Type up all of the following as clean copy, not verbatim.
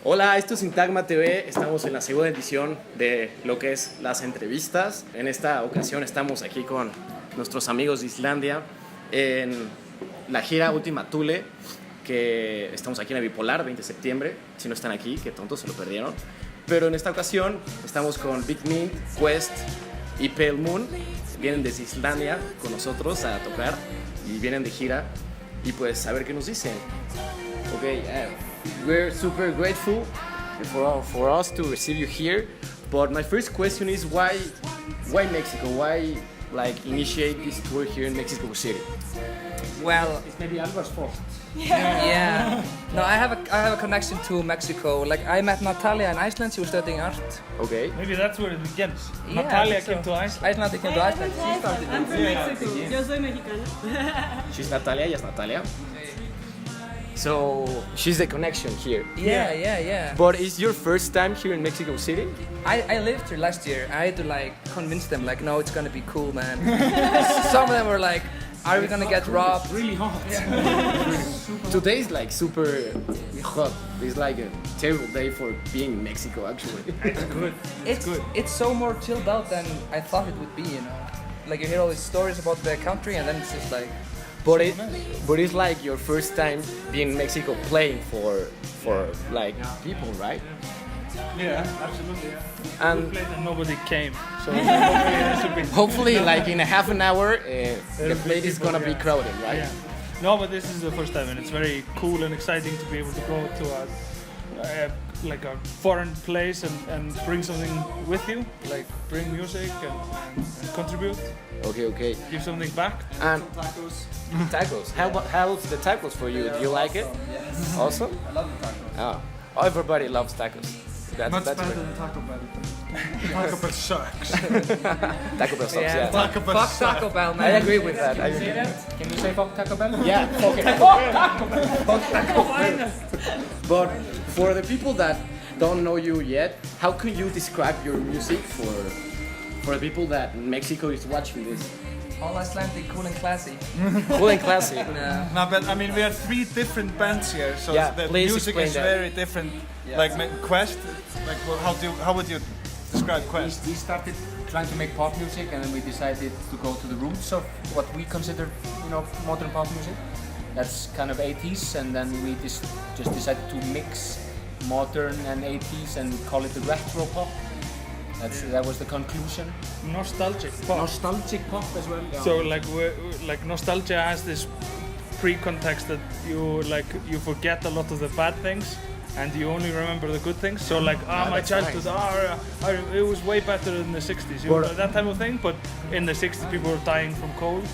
Hola, esto es Syntagma TV, estamos en la segunda edición de lo que es las entrevistas. En esta ocasión estamos aquí con nuestros amigos de Islandia en la gira Última Thule, que estamos aquí en el Bipolar, 20 de septiembre. Si no están aquí, qué tontos, se lo perdieron. Pero en esta ocasión estamos con Big Mint, Quest y Pale Moon. Vienen desde Islandia con nosotros a tocar y vienen de gira. Y pues a ver qué nos dicen. Okay, we're super grateful for us to receive you here. But my first question is why Mexico? Why initiate this tour here in Mexico City? Well, it's maybe Alvar's fault. yeah. No, I have a connection to Mexico. Like I met Natalia in Iceland. She was studying art. Okay. Maybe that's where it begins. Yeah, Natalia so came to Iceland. Iceland came to Iceland. I'm from Mexico. Yo soy mexicana. She's Natalia, yes, Natalia. So she's the connection here. Yeah. But is your first time here in Mexico City? I lived here last year. I had to convince them no, it's gonna be cool, man. Some of them were like, are we gonna get robbed? It's really hot. Today is super hot. It's like a terrible day for being in Mexico, actually. It's good. It's so more chilled out than I thought it would be, you know. Like you hear all these stories about the country and then it's just like. But it's like your first time being in Mexico playing for people, right? Yeah, absolutely. Yeah. And we played and nobody came, so hopefully in a half an hour, the place is gonna be crowded, right? Yeah. No, but this is the first time, and it's very cool and exciting to be able to go to a foreign place and bring something with you, like bring music and contribute. Okay. Give something back. And tacos. How's the tacos for you? Do you like it? Yes. Also? I love the tacos. Oh, everybody loves tacos. Much That's better great. than Taco Bell. Taco Bell sucks. Taco Bell sucks, yeah. Taco Bell Fuck sucks. Taco Bell, I man. agree with that. Can you say fuck Taco Bell? Yeah, fuck Taco Bell. But for the people that don't know you yet, how could you describe your music for the people that in Mexico is watching this? All Icelandic, cool and classy. Cool and classy. Yeah. No, but I mean we are three different bands here, so Yeah, the please music explain is that. very different. Yeah. Like Quest, how would you describe Quest? We started trying to make pop music, and then we decided to go to the roots of what we consider, modern pop music. That's kind of 80s, and then we just decided to mix modern and 80s and call it the retro pop. That was the conclusion. Nostalgic pop. Nostalgic pop as well. Yeah. So nostalgia has this pre-context that you forget a lot of the bad things and you only remember the good things. So my that's childhood, nice. it was way better in the 60s, that type of thing. But in the 60s, people were dying from cold.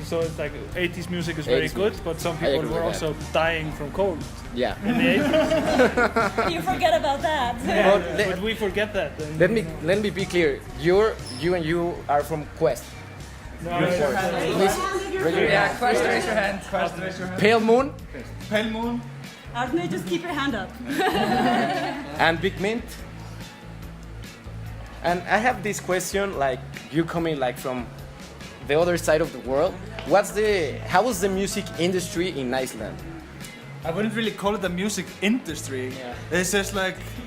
So it's 80s music is very 80s good, music. but some I people agree were with that. also dying from cold Yeah. in the 80s. You forget about that. But we forget that. And, Let me be clear. You are from Quest. Please raise your Yeah, hand. Quest, raise your hand. Pale Moon Pale Moon. Arne, just keep your hand up. and Big Mint. And I have this question, you coming from the other side of the world. How was the music industry in Iceland? I wouldn't really call it a music industry. Yeah. It's just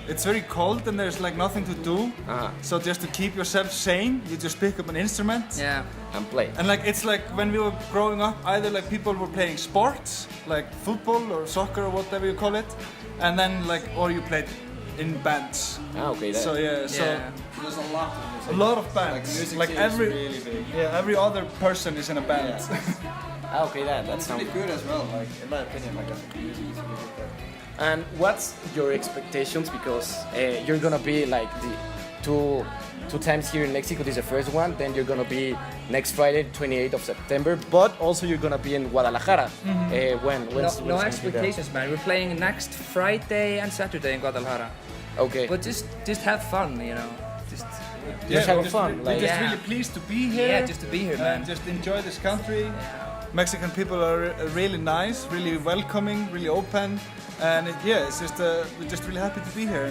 it's very cold and there's nothing to do. Uh-huh. So just to keep yourself sane, you just pick up an instrument. Yeah. And play. And it's like when we were growing up, either people were playing sports, like football or soccer or whatever you call it, and then or you played in bands. Okay. So Yeah. There's a lot of bands. music every really big. every other person is in a band. Okay, that sounds Pretty good as well. In my opinion, the music is really good. And what's your expectations? Because you're gonna be the two times here in Mexico. This is the first one. Then you're gonna be next Friday, 28th of September. But also you're gonna be in Guadalajara. When's No gonna be expectations, man. We're playing next Friday and Saturday in Guadalajara. there? Okay. But just have fun, Just having fun. We're just Yeah. really pleased to be here. Yeah, just to be here, man. And just enjoy this country. Mexican people are really nice, really welcoming, really open, and it's just we're just really happy to be here.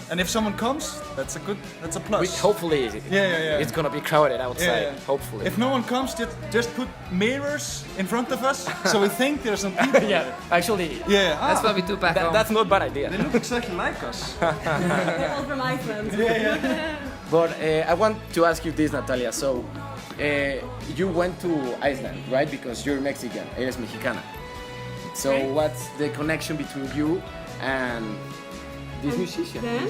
And And if someone comes, that's a plus. Hopefully, Yeah. it's gonna be crowded outside. Yeah. Hopefully. If no one comes, just put mirrors in front of us, so we think there's some people. yeah, actually, Yeah. That's what we do back home. that's not a bad idea. They look exactly like us. They're all from Iceland. But I want to ask you this, Natalia. So, you went to Iceland, right? Because you're Mexican, eres mexicana. So, Right. what's the connection between you and these musicians, them?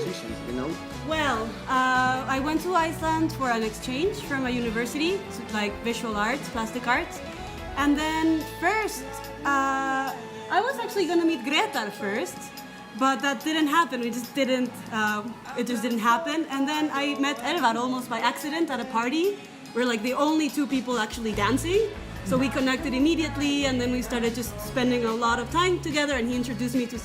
you know? Well, I went to Iceland for an exchange from a university, so like visual arts, plastic arts. And then first, I was actually gonna meet Gretar first, but that didn't happen. We just didn't, it just didn't happen. And then I met Ervar almost by accident at a party. We're like the only two people actually dancing. So we connected immediately, and then we started just spending a lot of time together, and he introduced me to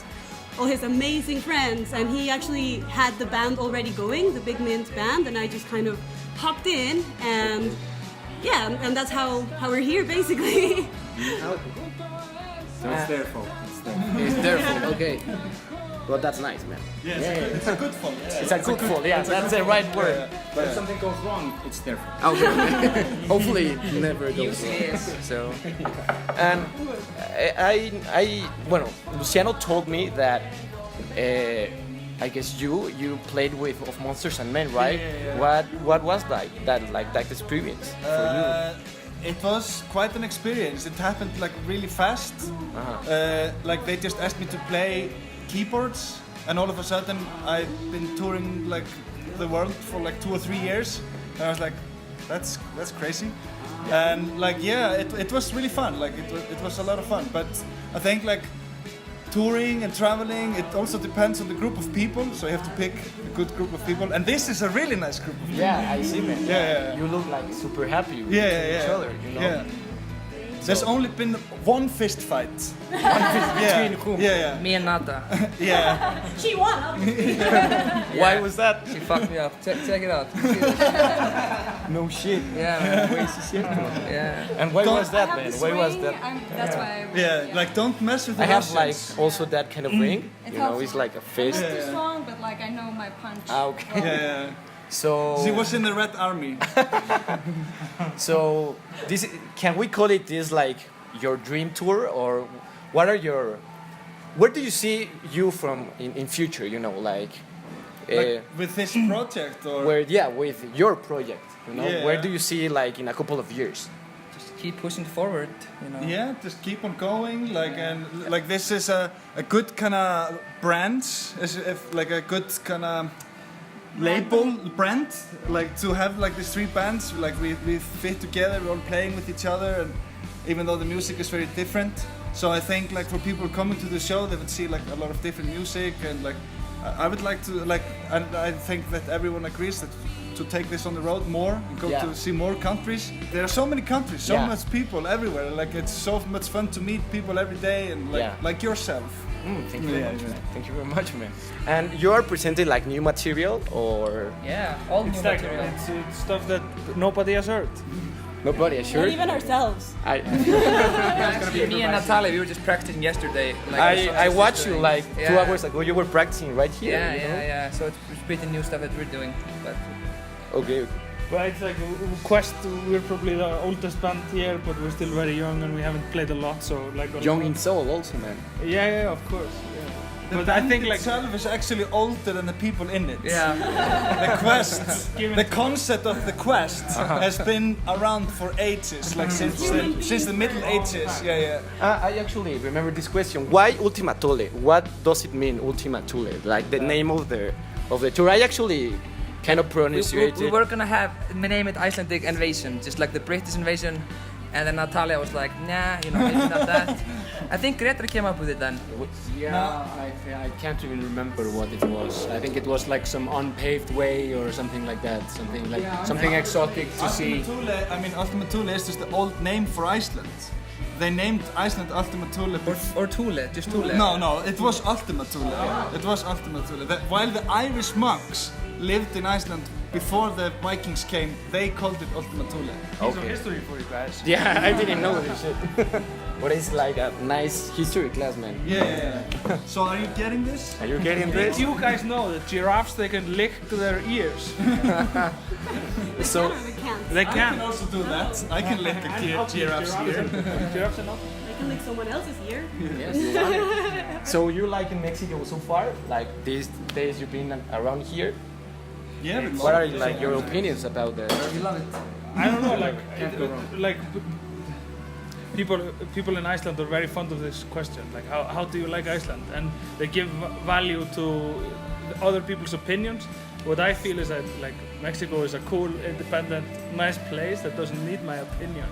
all his amazing friends, and he actually had the band already going, the Big Mint band, and I just kind of hopped in, and yeah, and that's how we're here basically. So it's their fault. It's their fault, okay. But that's nice, man. It's a good fun. It's a good fault, yeah, that's the right word. But if something goes wrong, it's their fault. Okay. Hopefully it never goes wrong. So, and bueno, Luciano told me that I guess you played with of Monsters and Men, right? Yeah. What was that experience for you? It was quite an experience. It happened like really fast. Like they just asked me to play keyboards, and all of a sudden I've been touring like the world for like 2 or 3 years, and I was like, that's crazy. And like it was really fun. Like it was a lot of fun. But I think like touring and traveling, it also depends on the group of people. So you have to pick a good group of people. And this is a really nice group of people. Yeah, I see, man. Yeah. You look like super happy with Yeah. each other, you know? Yeah. There's only been one fist fight. Between whom? Yeah. Me and Nata. Yeah. She won, obviously. Why was that? She fucked me up. Check it out. No shit. Yeah, man. Yeah. And why was I that, have man? this Why was ring, that? That's why Yeah, like don't mess with the I have like Russians. also that kind of ring. It You know, helps. it's like a fist. I'm too strong, but like I know my punch. Okay. Yeah. So She was in the Red Army. So this can we call it this like your dream tour, or what are your where do you see you from in future, you know, like With this project or where with your project, you know, Yeah. where do you see like in a couple of years? Just keep pushing forward, you know. yeah, just keep on going. Like and like this is a good kind of brand, like a good kind of label brand. Like to have like these 3 bands, like we fit together, we're all playing with each other, and even though the music is very different. So I think like for people coming to the show, they would see like a lot of different music, and like I would like to like, and I think that everyone agrees that to take this on the road more and go to see more countries. There are so many countries, so much people everywhere. Like it's so much fun to meet people every day, and like yourself. Thank you very much, man. Thank you very much, man. And you are presenting like new material, or Yeah, all new It's like material. it's stuff that nobody has heard. nobody? Not Sure. even ourselves. Me and Natalia, we were just practicing yesterday. Like, I watched you like 2 Yeah. hours ago. You were practicing right here. Yeah, you know? yeah. So it's pretty new stuff that we're doing. But Okay. But it's like Quest. We're probably the oldest band here, but we're still very young and we haven't played a lot. So like Young in soul, also, man. Yeah, of course. Yeah. The But band I think like itself is actually older than the people in it. yeah, The quest, the concept of the quest has been around for ages, like since the Middle Ages. Yeah. I actually remember this question. Why Ultima Thule? What does it mean, Ultima Thule? Like the name of the tour. I actually kind of pronunciated we were gonna name it Icelandic Invasion, just like the British invasion. And then Natalia was like, nah, maybe not that. I think Gretar came up with it then. Yeah, I can't even remember what it was. I think it was like some unpaved way or something like that. Something exotic to see. Ultima Thule is just the old name for Iceland. They named Iceland Ultima Thule. Or Thule, just Thule. No, it was Ultima Thule. It was Ultima Thule. While the Irish monks lived in Iceland before the Vikings came, they called it Ultima Thule. Piece of history for you guys. Yeah, I didn't know this shit. But it's like a nice history class, man. Yeah. So are you getting this? Are you getting Did this? you guys know that giraffes, they can lick to their ears? So, We can't. They I can can. also do that. I can lick a giraffe's ear. Giraffes are not. I can lick someone else's ear. so you like in Mexico so far? Like these days you've been around here? Yeah, but What are like your opinions about that? I don't know, like people in Iceland are very fond of this question. Like, how do you like Iceland? And they give value to other people's opinions. What I feel is that like Mexico is a cool, independent, nice place that doesn't need my opinion.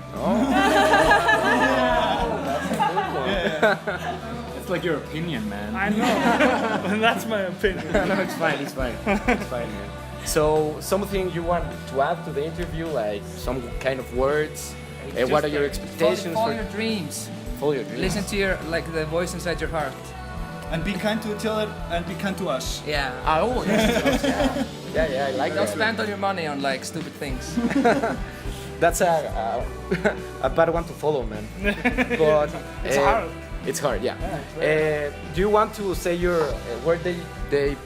It's like your opinion, man. I know, and that's my opinion. No, it's fine, it's fine, man. So something you want to add to the interview, like some kind of words? What are your expectations? Follow your dreams. Follow your dreams. Listen to your the voice inside your heart. and be kind to each other and be kind to us. Yeah. Oh, yes. yeah, I like Don't that. spend all your money on like stupid things. That's a bad one to follow, man. But It's hard. It's hard, yeah. Do you want to say your where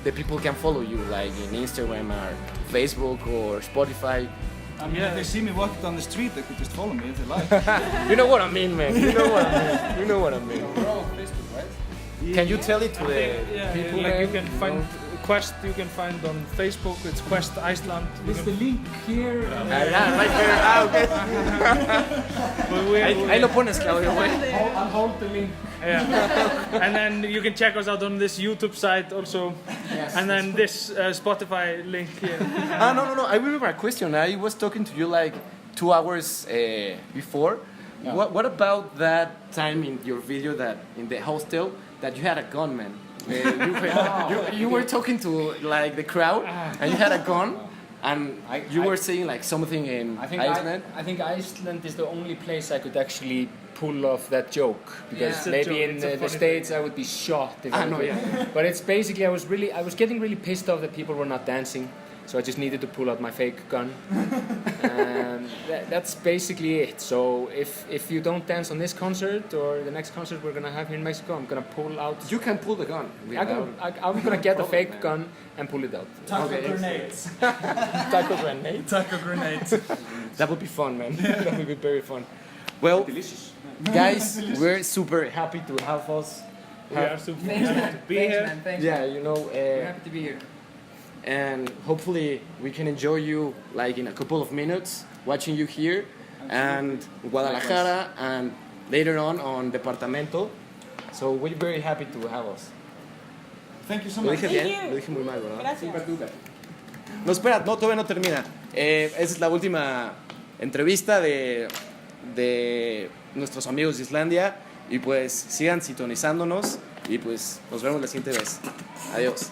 the people can follow you, like in Instagram or Facebook or Spotify? I mean, if they see me walking down the street, they could just follow me if they like. You know what I mean, man. You know what I mean. You know what I mean. We're all on Facebook, right? Can you tell it to the Yeah, people? like you man? can find Quest. You can find on Facebook. It's Quest Iceland. You It's can- the link here. Yeah, right there. Okay. but we- Ahí lo pones, Claudio, güey. I'll hold the link. Yeah. And then you can check us out on this YouTube site also. And then this Spotify link here. No. I remember a question. I was talking to you like 2 hours before. Yeah. What about that time in your video that in the hostel that you had a gun, man? You were talking to like the crowd and you had a gun and you were saying like something in Iceland. I think Iceland is the only place I could actually pull off that joke, because It's a maybe joke, in it's a the funny States I would be shot if I know, would. yeah. But it's basically I was getting really pissed off that people were not dancing, so I just needed to pull out my fake gun. And that's basically it. So if you don't dance on this concert or the next concert we're gonna have here in Mexico, I'm gonna pull out. You can pull the gun. I'm gonna get a fake gun and pull it out. Taco grenades. Taco grenade. Taco grenades. That would be fun, man. That would be very fun. Well, Delicious. guys, we're super happy to have us. We are super Thanks, happy man. to be Thanks, here. man. Thanks. Yeah, you know, We're happy to be here. and hopefully we can enjoy you like in a couple of minutes watching you here and Guadalajara and later on Departamento. So we're very happy to have us. Thank you so Lo much. dije Thank bien, you. lo dije muy mal, ¿verdad? Gracias. No, espera, no, todavía no termina. Esa es la última entrevista de nuestros amigos de Islandia y pues sigan sintonizándonos y pues nos vemos la siguiente vez. Adiós.